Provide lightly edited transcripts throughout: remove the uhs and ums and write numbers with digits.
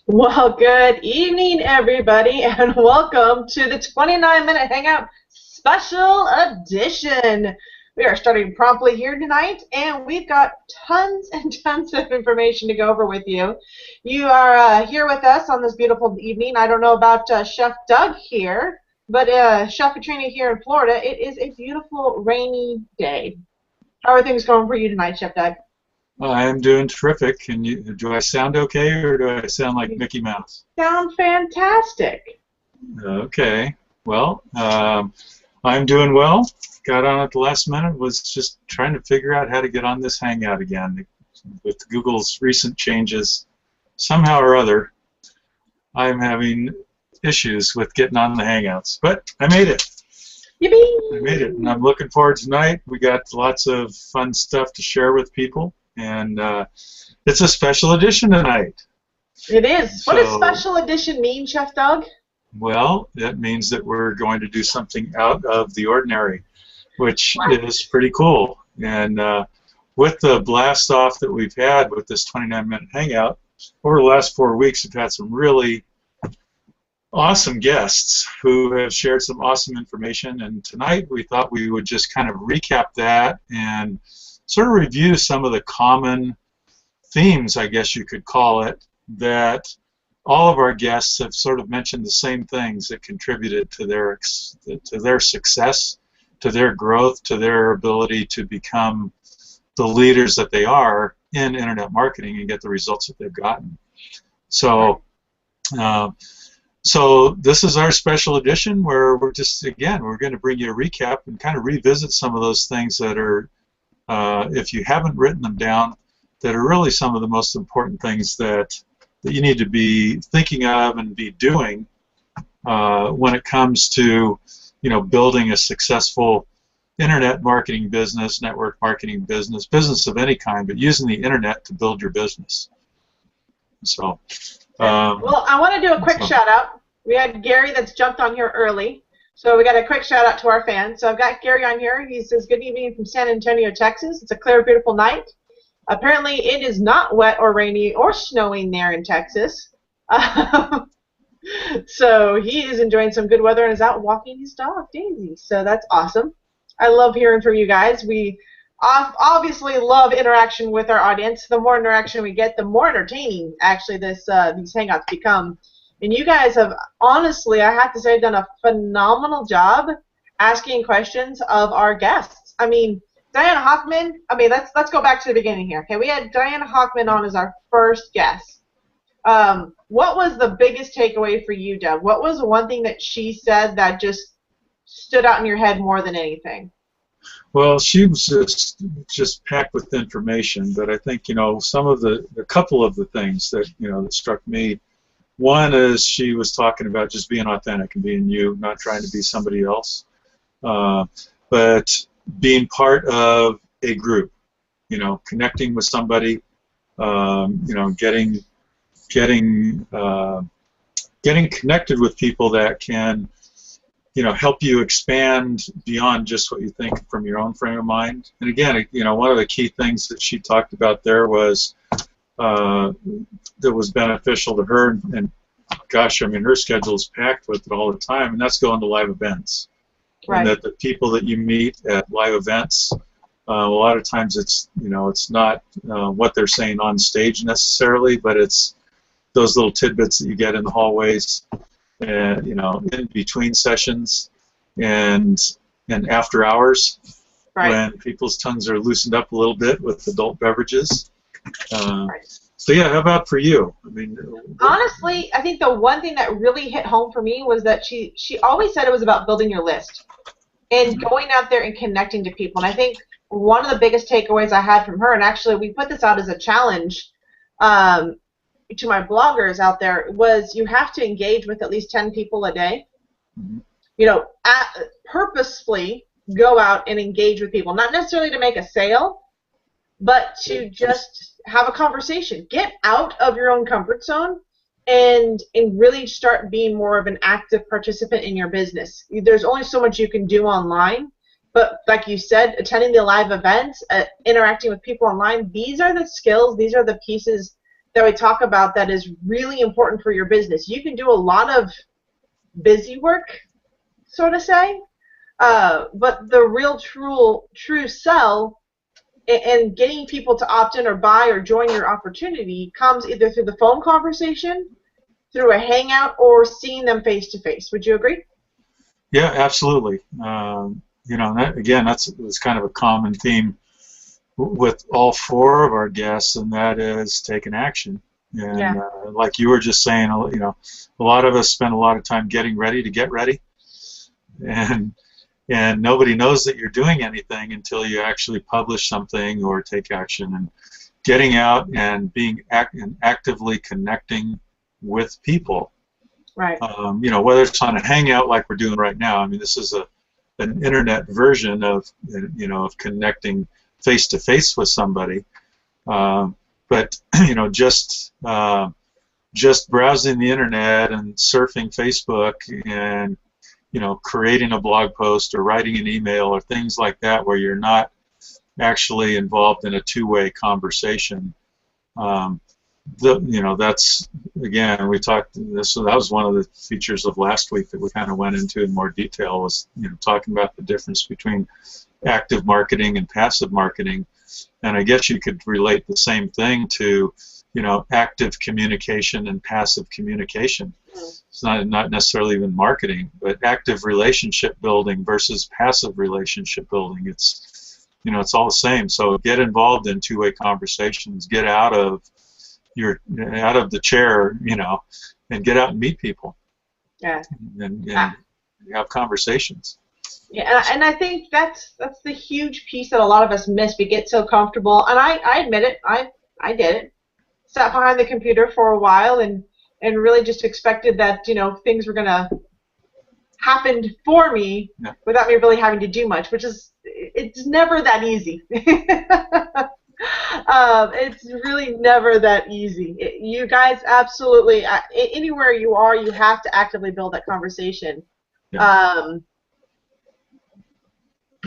Well, good evening, everybody, and welcome to the 29-minute Hangout Special Edition. We are starting promptly here tonight, and we've got tons and tons of information to go over with you. You are here with us on this beautiful evening. I don't know about Chef Doug here, but Chef Katrina here in Florida, it is a beautiful rainy day. How are things going for you tonight, Chef Doug? I'm doing terrific. Do I sound okay, or do I sound like Mickey Mouse? Sound fantastic. Okay. Well, I'm doing well. Got on at the last minute. Was just trying to figure out how to get on this Hangout again. With Google's recent changes, somehow or other, I'm having issues with getting on the Hangouts. But I made it. Yippee! I made it, and I'm looking forward to tonight. We got lots of fun stuff to share with people. And it's a special edition tonight. It is. What does special edition mean, Chef Doug? Well, that means that we're going to do something out of the ordinary, which is pretty cool. And with the blast off that we've had with this 29-minute Hangout, over the last 4 weeks, we've had some really awesome guests who have shared some awesome information. And tonight we thought we would just kind of recap that and sort of review some of the common themes, I guess you could call it, that all of our guests have sort of mentioned the same things that contributed to their success, to their growth, to their ability to become the leaders that they are in internet marketing and get the results that they've gotten. So, so this is our special edition where we're just, again, we're going to bring you a recap and kind of revisit some of those things that are, if you haven't written them down, that are really some of the most important things that you need to be thinking of and be doing when it comes to, building a successful internet marketing business, network marketing business of any kind, but using the internet to build your business. So, well, I want to do a quick shout out. We had Gary that's jumped on here early. So we got a quick shout out to our fans. So I've got Gary on here. He says, good evening from San Antonio, Texas. It's a clear, beautiful night. Apparently it is not wet or rainy or snowing there in Texas. So he is enjoying some good weather and is out walking his dog, Daisy. So that's awesome. I love hearing from you guys. We obviously love interaction with our audience. The more interaction we get, the more entertaining actually these Hangouts become. And you guys have, honestly, I have to say, done a phenomenal job asking questions of our guests. I mean, Diana Hoffman, let's go back to the beginning here. Okay, we had Diana Hoffman on as our first guest. What was the biggest takeaway for you, Deb? What was the one thing that she said that just stood out in your head more than anything? Well, she was just packed with information, but I think, a couple of the things that, that struck me. One is she was talking about just being authentic and being you, not trying to be somebody else, but being part of a group, connecting with somebody, getting connected with people that can, help you expand beyond just what you think from your own frame of mind. And again, one of the key things that she talked about there was that was beneficial to her, and gosh, her schedule is packed with it all the time, and that's going to live events. Right. And that the people that you meet at live events, a lot of times it's not what they're saying on stage necessarily, but it's those little tidbits that you get in the hallways, and in between sessions, and after hours, right, when people's tongues are loosened up a little bit with adult beverages. Right. So yeah, how about for you? Honestly, I think the one thing that really hit home for me was that she always said it was about building your list and going out there and connecting to people. And I think one of the biggest takeaways I had from her, and actually we put this out as a challenge to my bloggers out there, was you have to engage with at least 10 people a day. Purposefully go out and engage with people, not necessarily to make a sale, but to just have a conversation. Get out of your own comfort zone and really start being more of an active participant in your business. There's only so much you can do online, but like you said, attending the live events, interacting with people online, these are the skills, these are the pieces that we talk about that is really important for your business. You can do a lot of busy work, so to say, but the real true sell and getting people to opt in or buy or join your opportunity comes either through the phone conversation, through a hangout, or seeing them face to face. Would you agree? Yeah, absolutely. That's kind of a common theme with all four of our guests, and that is taking action. And Yeah. like you were just saying, a lot of us spend a lot of time getting ready to get ready, and nobody knows that you're doing anything until you actually publish something or take action. And getting out and being actively connecting with people. Right. Whether it's on a hangout like we're doing right now. I mean, this is an internet version of of connecting face to face with somebody. But just browsing the internet and surfing Facebook and creating a blog post or writing an email or things like that, where you're not actually involved in a two-way conversation. That's, again, we talked this. So that was one of the features of last week that we kind of went into in more detail, was talking about the difference between active marketing and passive marketing. And I guess you could relate the same thing to active communication and passive communication. It's not necessarily even marketing, but active relationship building versus passive relationship building. It's all the same. So get involved in two-way conversations. Get out of the chair, and get out and meet people. Yeah. And have conversations. Yeah, and I think that's the huge piece that a lot of us miss. We get so comfortable, and I admit it. I did it. Sat behind the computer for a while and really just expected that things were gonna happen for me without me really having to do much, which is, it's never that easy. It's really never that easy. You guys absolutely, anywhere you are, you have to actively build that conversation. Yeah.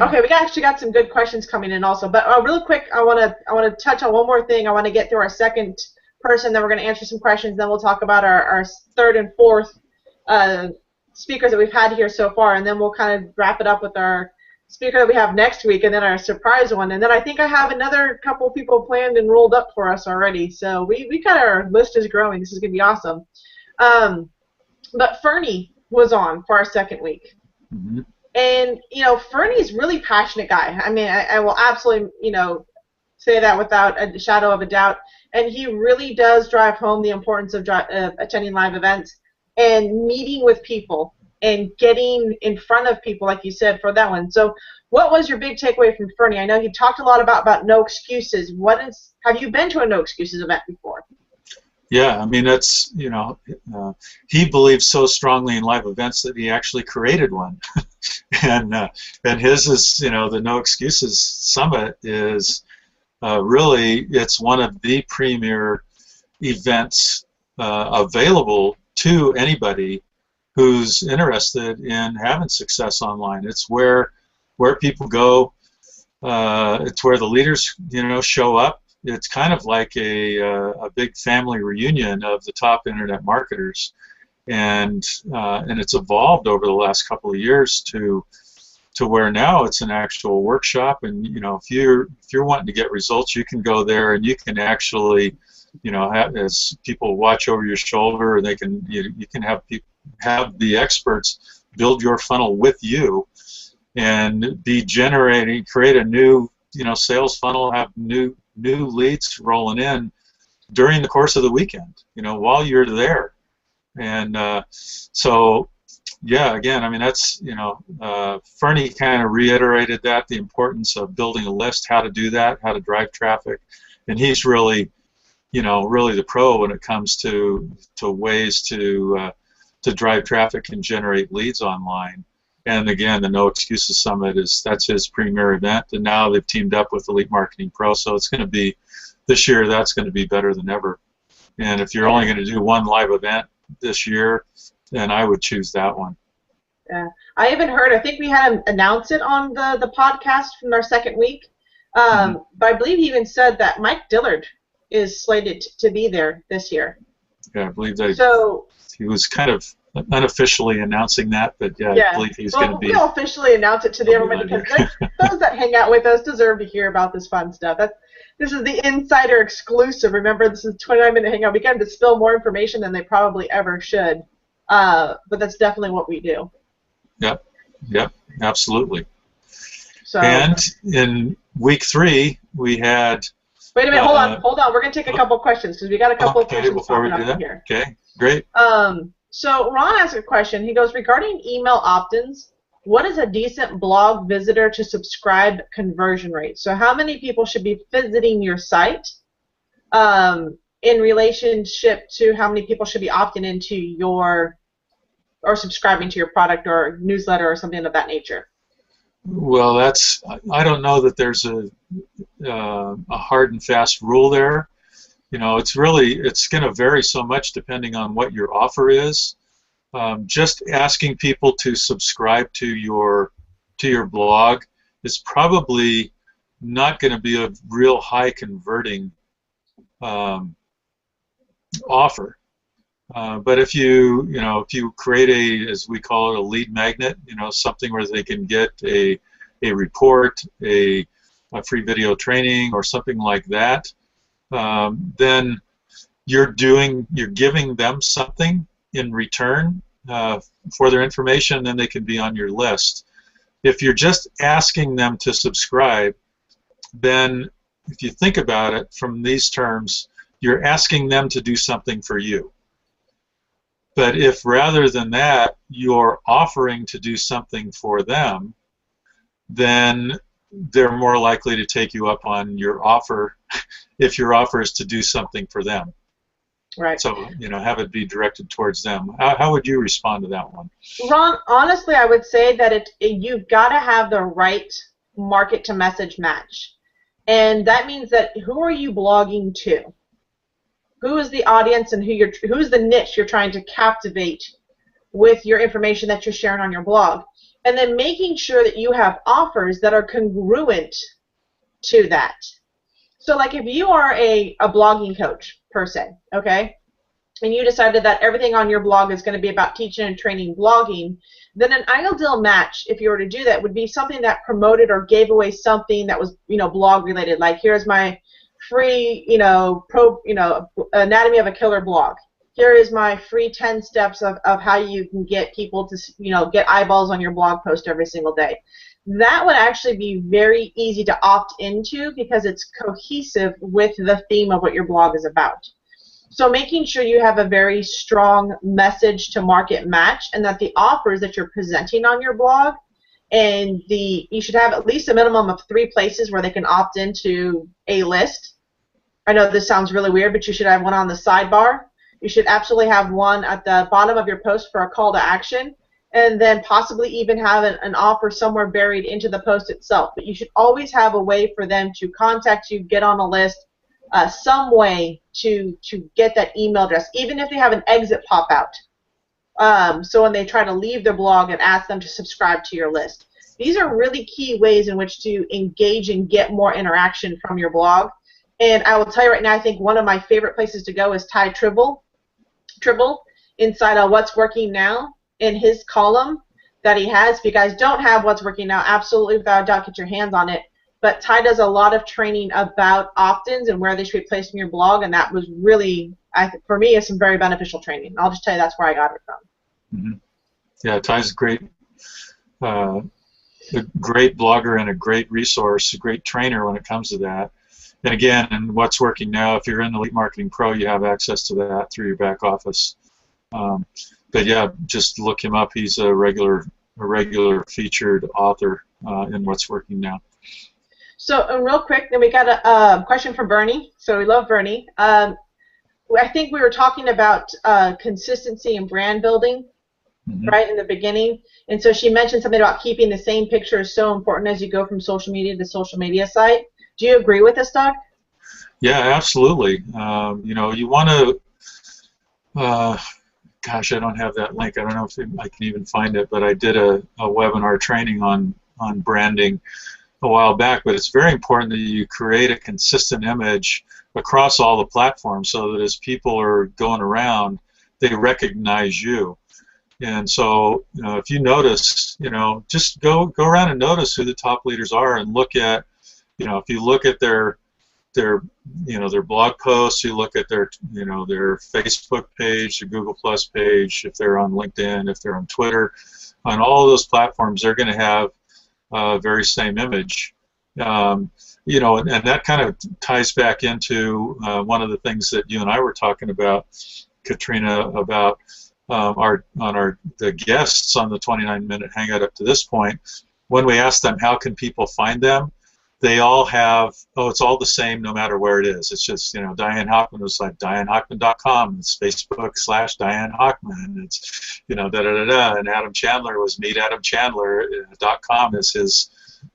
Okay, we actually got some good questions coming in also, but real quick, I want to touch on one more thing. I want to get through our second person, then we're going to answer some questions, then we'll talk about our third and fourth speakers that we've had here so far, and then we'll kind of wrap it up with our speaker that we have next week, and then our surprise one, and then I think I have another couple people planned and rolled up for us already. So we got, our list is growing. This is going to be awesome. But Fernie was on for our second week. Mm-hmm. And, Fernie's a really passionate guy. I mean, I will absolutely, say that without a shadow of a doubt. And he really does drive home the importance of attending live events and meeting with people and getting in front of people, like you said, for that one. So what was your big takeaway from Fernie? I know he talked a lot about no excuses. Have you been to a no excuses event before? Yeah, I mean, that's, he believes so strongly in live events that he actually created one. and his is, the No Excuses Summit is really, it's one of the premier events available to anybody who's interested in having success online. It's where people go. It's where the leaders, show up. It's kind of like a big family reunion of the top internet marketers, and it's evolved over the last couple of years to where now it's an actual workshop. And if you're wanting to get results, you can go there and you can actually, as people watch over your shoulder, they can you can have the experts build your funnel with you and create a new sales funnel, have new leads rolling in during the course of the weekend, while you're there. And so, yeah, again, I mean, that's, Fernie kind of reiterated that, the importance of building a list, how to do that, how to drive traffic. And he's really, really the pro when it comes to ways to drive traffic and generate leads online. And again, the No Excuses Summit that's his premier event, and now they've teamed up with Elite Marketing Pro, so it's going to be, this year, that's going to be better than ever. And if you're only going to do one live event this year, then I would choose that one. Yeah, I even heard, I think we had him announce it on the podcast from our second week, but I believe he even said that Mike Dillard is slated to be there this year. Yeah, I believe that So he was kind of unofficially announcing that, but yeah, I believe he's going to be. We'll officially announce it to everybody because those that hang out with us deserve to hear about this fun stuff. This is the insider exclusive. Remember, this is 29-minute hangout. We can spill more information than they probably ever should, but that's definitely what we do. Yep, absolutely. So, and in week 3, we had. Wait a minute, hold on. We're going to take a couple questions because we got a couple of questions before we popping do up that. here. Okay, great. So Ron asked a question. He goes, regarding email opt-ins, what is a decent blog visitor to subscribe conversion rate? So how many people should be visiting your site in relationship to how many people should be opting into your or subscribing to your product or newsletter or something of that nature? Well, I don't know that there's a hard and fast rule there. You know, it's going to vary so much depending on what your offer is. Just asking people to subscribe to your blog is probably not going to be a real high converting offer. But if you create as we call it, a lead magnet, something where they can get a report, a free video training, or something like that, then you're giving them something in return for their information, and then they can be on your list. If you're just asking them to subscribe, then if you think about it from these terms, you're asking them to do something for you. But if rather than that, you're offering to do something for them, then they're more likely to take you up on your offer if your offer is to do something for them. Right. So, have it be directed towards them. How would you respond to that one? Ron, honestly, I would say that you've got to have the right market to message match. And that means that who are you blogging to? Who is the audience and who's the niche you're trying to captivate with your information that you're sharing on your blog? And then making sure that you have offers that are congruent to that. So like if you are a blogging coach per se, okay, and you decided that everything on your blog is going to be about teaching and training blogging, then an ideal match, if you were to do that, would be something that promoted or gave away something that was, blog related. Like, here's my free, anatomy of a killer blog. Here is my free 10 steps of how you can get people to, get eyeballs on your blog post every single day. That would actually be very easy to opt into because it's cohesive with the theme of what your blog is about. So making sure you have a very strong message to market match, and that the offers that you're presenting on your blog, and you should have at least a minimum of 3 places where they can opt into a list. I know this sounds really weird, but you should have one on the sidebar. You should absolutely have one at the bottom of your post for a call to action, and then possibly even have an offer somewhere buried into the post itself. But you should always have a way for them to contact you, get on a list, some way to get that email address, even if they have an exit pop out. So when they try to leave their blog, and ask them to subscribe to your list. These are really key ways in which to engage and get more interaction from your blog. And I will tell you right now, I think one of my favorite places to go is Ty Tribble inside What's Working Now, in his column that he has. If you guys don't have What's Working Now, absolutely without a doubt get your hands on it. But Ty does a lot of training about opt-ins and where they should be placed in your blog, and that was really, for me, is some very beneficial training. I'll just tell you that's where I got it from. Mm-hmm. Yeah, Ty's a great blogger and a great resource, a great trainer when it comes to that. And again, in What's Working Now, if you're in Elite Marketing Pro, you have access to that through your back office. But yeah, just look him up. He's a regular featured author in What's Working Now. So real quick, then we got a question from Bernie. So we love Bernie. I think we were talking about consistency and brand building, right, in the beginning. And so she mentioned something about keeping the same picture is so important as you go from social media to social media site. Do you agree with this, Doug? Yeah, absolutely. You want to, gosh, I don't have that link. I don't know if I can even find it, but I did a webinar training on branding. a while back, but it's very important that you create a consistent image across all the platforms so that as people are going around, they recognize you. And so, if you notice, just go around and notice who the top leaders are, and look at, if you look at their blog posts, you look at their Facebook page, their Google Plus page, if they're on LinkedIn, if they're on Twitter, on all of those platforms, they're going to have very same image. And that kind of ties back into one of the things that you and I were talking about, Katrina, about the guests on the 29-minute hangout up to this point. When we asked them how can people find them, they all have, it's all the same no matter where it is. It's just, Diane Hockman was like DianeHockman.com. It's Facebook/Diane Hockman. It's, da-da-da-da. And Adam Chandler was MeetAdamChandler.com is his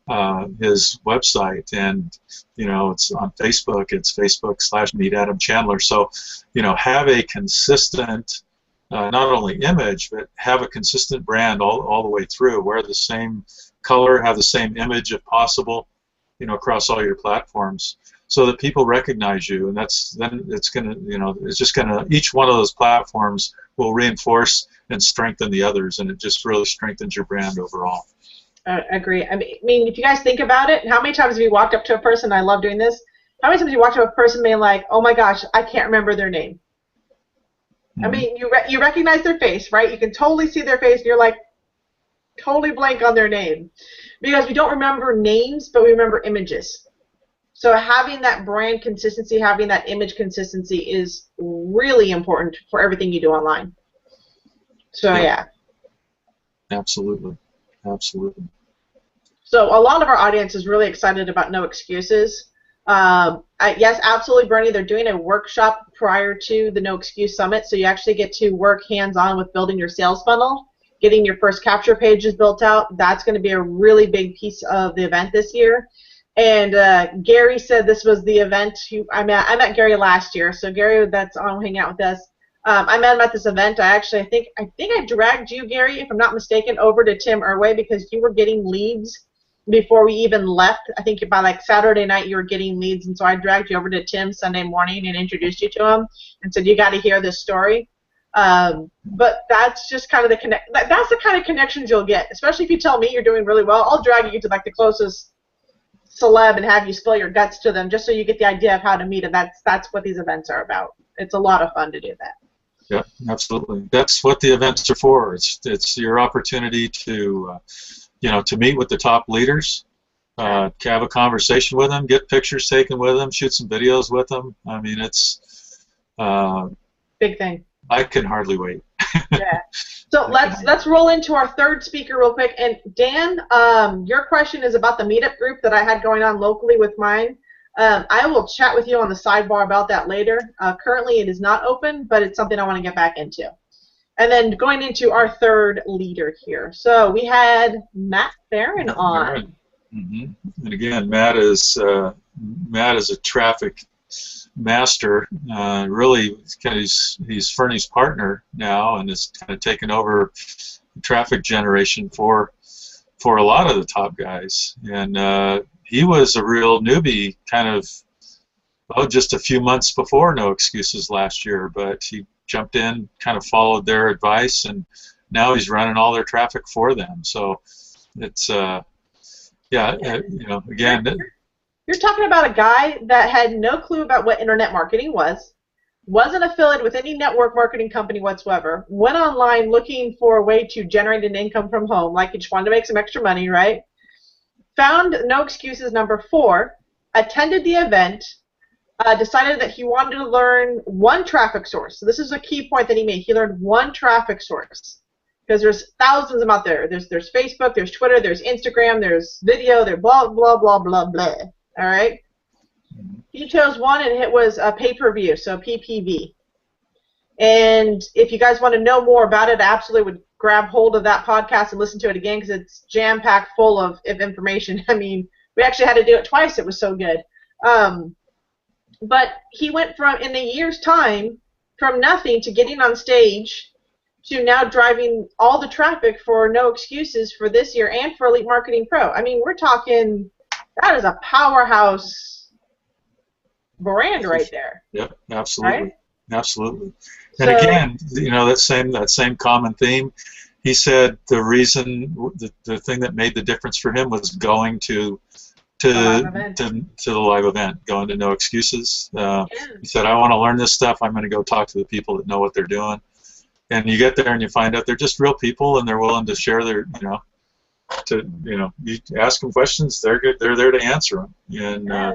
website. And, it's on Facebook. It's Facebook/MeetAdamChandler. So, have a consistent, not only image, but have a consistent brand all the way through. Wear the same color, have the same image if possible, across all your platforms, so that people recognize you. And then it's just gonna, each one of those platforms will reinforce and strengthen the others, and it just really strengthens your brand overall. I agree. I mean, if you guys think about it, how many times have you walked up to a person? I love doing this. How many times have you walked up to a person being like, "Oh my gosh, I can't remember their name." I mean, you recognize their face, right? You can totally see their face, and you're like, totally blank on their name. Because we don't remember names, but we remember images. So having that brand consistency, having that image consistency is really important for everything you do online. So, yeah. Absolutely. Absolutely. So a lot of our audience is really excited about No Excuses. Yes, absolutely, Bernie. They're doing a workshop prior to the No Excuse Summit, so you actually get to work hands-on with building your sales funnel, getting your first capture pages built out. That's going to be a really big piece of the event this year. And Gary said this was the event. I met Gary last year, so Gary, that's on Hang Out with us. I met him at this event. I think I dragged you, Gary, if I'm not mistaken, over to Tim Irway because you were getting leads before we even left. I think by like Saturday night you were getting leads, and so I dragged you over to Tim Sunday morning and introduced you to him and said, you got to hear this story. But that's just kind of that's the kind of connections you'll get, especially if you tell me you're doing really well. I'll drag you to like the closest celeb and have you spill your guts to them just so you get the idea of how to meet, and that's what these events are about. It's a lot of fun to do that. Yeah, absolutely. That's what the events are for. It's your opportunity to to meet with the top leaders, have a conversation with them, get pictures taken with them, shoot some videos with them. I mean, it's big thing. I can hardly wait. Yeah. So let's roll into our third speaker real quick. And Dan, your question is about the meetup group that I had going on locally with mine. I will chat with you on the sidebar about that later. Currently it is not open, but it's something I want to get back into. And then going into our third leader here. So we had Matt Barron on. And again, Matt is a traffic master. Really, he's Fernie's partner now, and is kind of taken over traffic generation for a lot of the top guys. And he was a real newbie, kind of just a few months before No Excuses last year, but he jumped in, kind of followed their advice, and now he's running all their traffic for them. So it's again. You're talking about a guy that had no clue about what internet marketing was, wasn't affiliated with any network marketing company whatsoever, went online looking for a way to generate an income from home, like he just wanted to make some extra money, right? Found No Excuses #4, attended the event, decided that he wanted to learn one traffic source. So this is a key point that he made. He learned one traffic source because there's thousands of them out there. There's Facebook, there's Twitter, there's Instagram, there's video, there's blah, blah, blah, blah, blah. All right? He chose one, and it was a pay-per-view, so PPV. And if you guys want to know more about it, I absolutely would grab hold of that podcast and listen to it again because it's jam-packed full of information. I mean, we actually had to do it twice. It was so good. But he went from, in a year's time, from nothing to getting on stage to now driving all the traffic for No Excuses for this year and for Elite Marketing Pro. I mean, we're talking That is a powerhouse brand right there, Yep, absolutely, right? absolutely. And So, again, that same common theme. He said the reason, the thing that made the difference for him was going the live to events. to the live event, going to No Excuses. Yeah. He said, I want to learn this stuff. I'm going to go talk to the people that know what they're doing. And you get there and you find out they're just real people, and they're willing to share their, you ask them questions, they're good, they're there to answer them. And Yeah.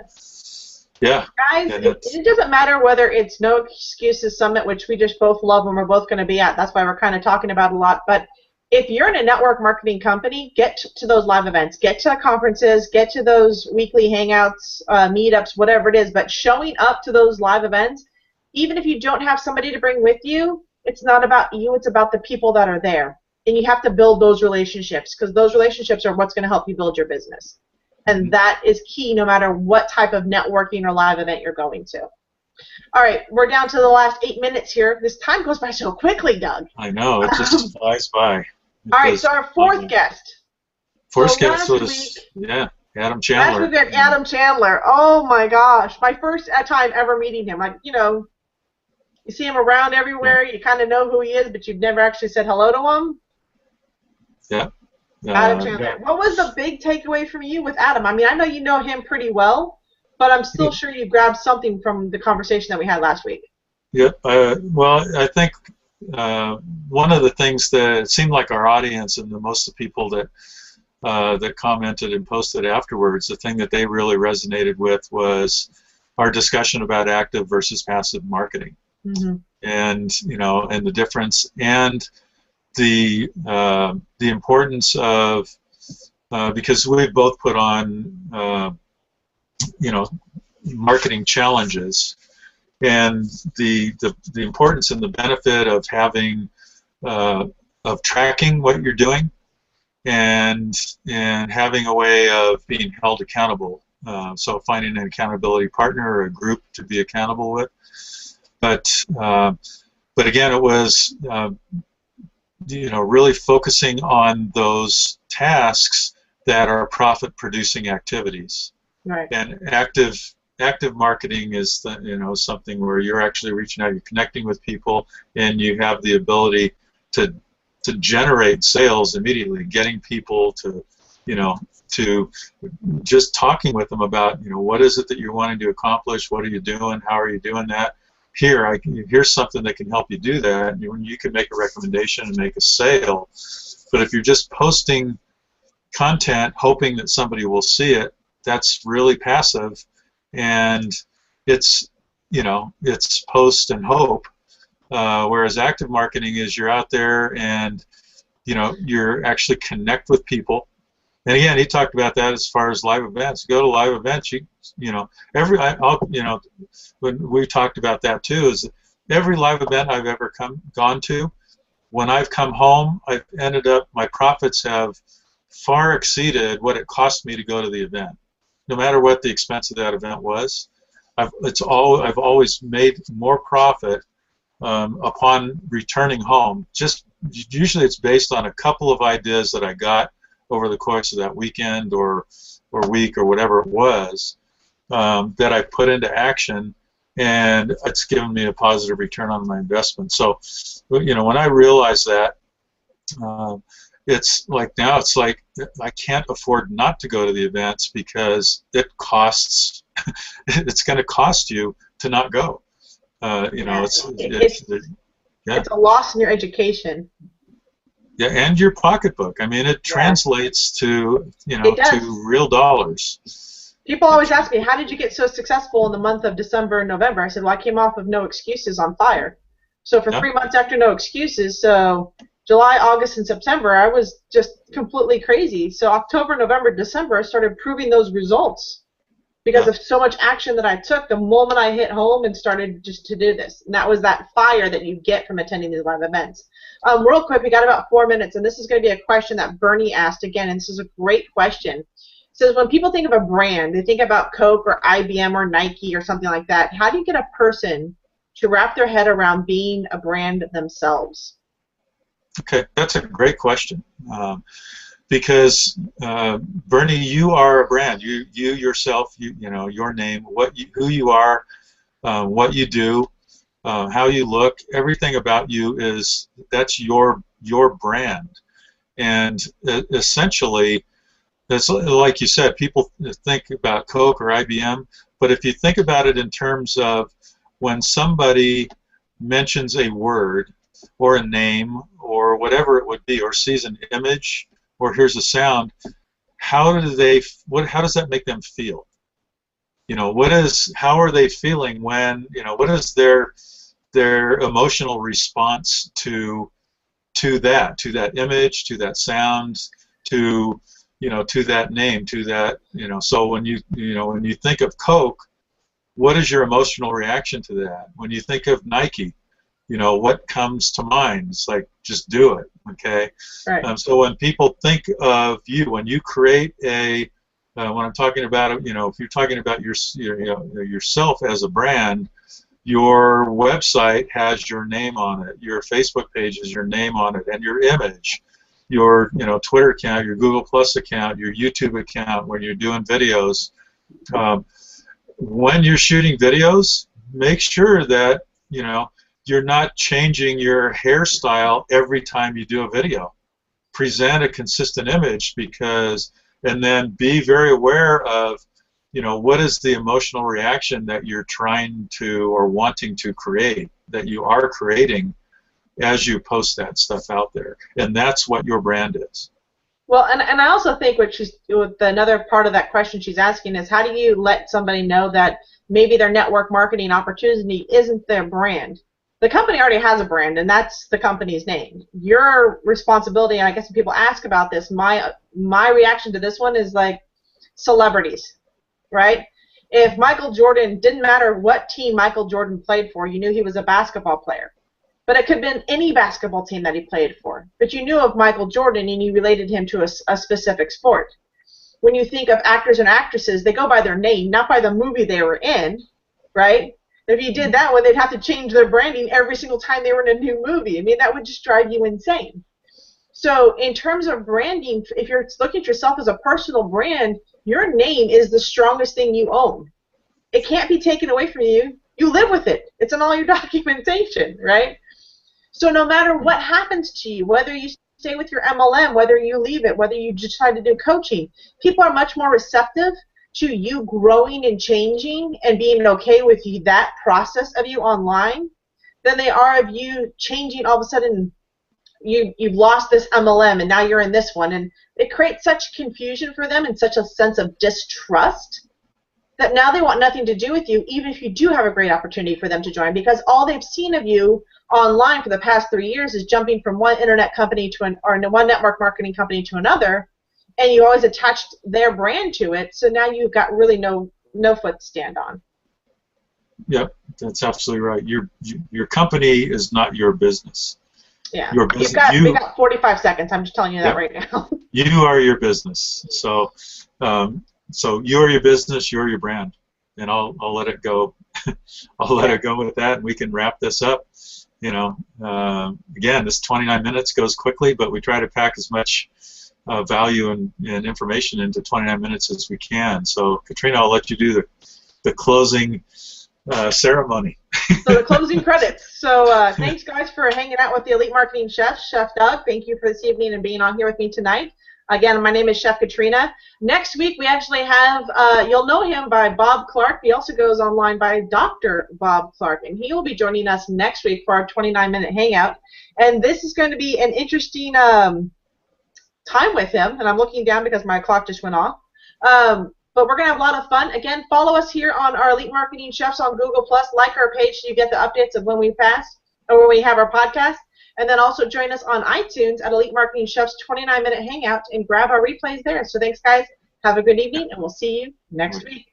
yeah, Guys, and it doesn't matter whether it's No Excuses Summit, which we just both love and we're both going to be at. That's why we're kind of talking about a lot. But if you're in a network marketing company, get to those live events, get to conferences, get to those weekly hangouts, meetups, whatever it is. But showing up to those live events, even if you don't have somebody to bring with you, it's not about you, it's about the people that are there. And you have to build those relationships because those relationships are what's going to help you build your business. And that is key no matter what type of networking or live event you're going to. All right, we're down to the last 8 minutes here. This time goes by so quickly, Doug. I know it just flies by. All right, so our fourth guest. First So guest last was, week, Adam last Chandler. week we had Adam Chandler. Oh my gosh, my first time ever meeting him. Like, you see him around Yeah, everywhere. You kind of know who he is, but you've never actually said hello to him. yeah, Adam yeah. Chandler. What was the big takeaway from you with Adam? I mean, I know you know him pretty well, but I'm still sure you grabbed something from the conversation that we had last week. Yeah, well, I think one of the things that it seemed like our audience and most of the people that commented and posted afterwards, the thing that they really resonated with was our discussion about active versus passive marketing, and and the difference, and the importance of because we've both put on marketing challenges, and the importance and the benefit of having of tracking what you're doing, and having a way of being held accountable. So finding an accountability partner or a group to be accountable with. But again, it was really focusing on those tasks that are profit-producing activities. Right. And active marketing is something where you're actually reaching out, you're connecting with people, and you have the ability to generate sales immediately, getting people to just talking with them about what is it that you're wanting to accomplish, what are you doing, how are you doing that. Here's something that can help you do that. You can make a recommendation and make a sale. But if you're just posting content hoping that somebody will see it, that's really passive, and it's post and hope. Whereas active marketing is you're out there and you're actually connect with people. And again, he talked about that as far as live events. Go to live events. When we talked about that too, is every live event I've ever gone to, when I've come home, I've ended up, my profits have far exceeded what it cost me to go to the event, no matter what the expense of that event was. I've always made more profit upon returning home. Just usually it's based on a couple of ideas that I got over the course of that weekend or week or whatever it was, that I put into action, and it's given me a positive return on my investment. So, when I realized that, it's like now it's like I can't afford not to go to the events because it costs. It's going to cost you to not go. It's a loss in your education. Yeah, and your pocketbook. I mean, it translates to to real dollars. People always ask me, how did you get so successful in the month of December and November? I said, well, I came off of No Excuses on fire. So for 3 months after No Excuses, so July, August, and September, I was just completely crazy. So October, November, December, I started proving those results because of so much action that I took the moment I hit home and started just to do this. And that was that fire that you get from attending these live events. Real quick, we got about 4 minutes, and this is going to be a question that Bernie asked again, and this is a great question. It says, when people think of a brand, they think about Coke or IBM or Nike or something like that. How do you get a person to wrap their head around being a brand themselves? Okay, that's a great question. because Bernie, you are a brand. You yourself, you know your name, who you are, what you do, how you look, everything about you that's your brand. And essentially, that's like you said, people think about Coke or IBM, but if you think about it in terms of when somebody mentions a word or a name or whatever it would be, or sees an image or hears a sound, how does that make them feel? You know, how are they feeling when, you know, what is their emotional response to that image, to that sound, to, you know, to that name, to that, you know. So when you think of Coke, what is your emotional reaction to that? When you think of Nike, you know, what comes to mind? It's like, just do it, okay? Right. So when people think of you, when you create when I'm talking about, you know, if you're talking about yourself as a brand, your website has your name on it, your Facebook page has your name on it, and your image, your, you know, Twitter account, your Google Plus account, your YouTube account when you're doing videos. When you're shooting videos, make sure that, you know, you're not changing your hairstyle every time you do a video. Present a consistent image, and then be very aware of, you know, what is the emotional reaction that you're trying to or wanting to create, that you are creating as you post that stuff out there. And that's what your brand is. Well, and I also think with another part of that question she's asking is, how do you let somebody know that maybe their network marketing opportunity isn't their brand? The company already has a brand, and that's the company's name. Your responsibility, and I guess when people ask about this, my reaction to this one is like celebrities, right? If Michael Jordan, didn't matter what team Michael Jordan played for, you knew he was a basketball player. But it could have been any basketball team that he played for. But you knew of Michael Jordan, and you related him to a specific sport. When you think of actors and actresses, they go by their name, not by the movie they were in, right? If you did that one, they'd have to change their branding every single time they were in a new movie. I mean, that would just drive you insane. So in terms of branding, if you're looking at yourself as a personal brand, your name is the strongest thing you own. It can't be taken away from you. You live with it. It's in all your documentation, right? So no matter what happens to you, whether you stay with your MLM, whether you leave it, whether you decide to do coaching, people are much more receptive to you growing and changing and being okay with that process of you online than they are of you changing. All of a sudden you've lost this MLM and now you're in this one, and it creates such confusion for them and such a sense of distrust that now they want nothing to do with you, even if you do have a great opportunity for them to join, because all they've seen of you online for the past 3 years is jumping from one internet company or one network marketing company to another, and you always attached their brand to it, so now you've got really no foot to stand on. Yep, that's absolutely right. Your company is not your business. Yeah, your business, we got 45 seconds. I'm just telling you that right now. You are your business. So you are your business. You're your brand, and I'll let it go. I'll let it go with that, and we can wrap this up. You know, again, this 29 minutes goes quickly, but we try to pack as much value and information into 29 minutes as we can. So, Katrina, I'll let you do the closing ceremony. So the closing credits. So thanks, guys, for hanging out with the Elite Marketing Chef, Chef Doug. Thank you for this evening and being on here with me tonight. Again, my name is Chef Katrina. Next week, we actually have, you'll know him by Bob Clark. He also goes online by Dr. Bob Clark, and he will be joining us next week for our 29-minute hangout. And this is going to be an interesting time with him, and I'm looking down because my clock just went off. But we're going to have a lot of fun. Again, follow us here on our Elite Marketing Chefs on Google+. Like our page so you get the updates of when we pass or when we have our podcast. And then also join us on iTunes at Elite Marketing Chefs 29-minute hangout and grab our replays there. So thanks, guys. Have a good evening, and we'll see you next week.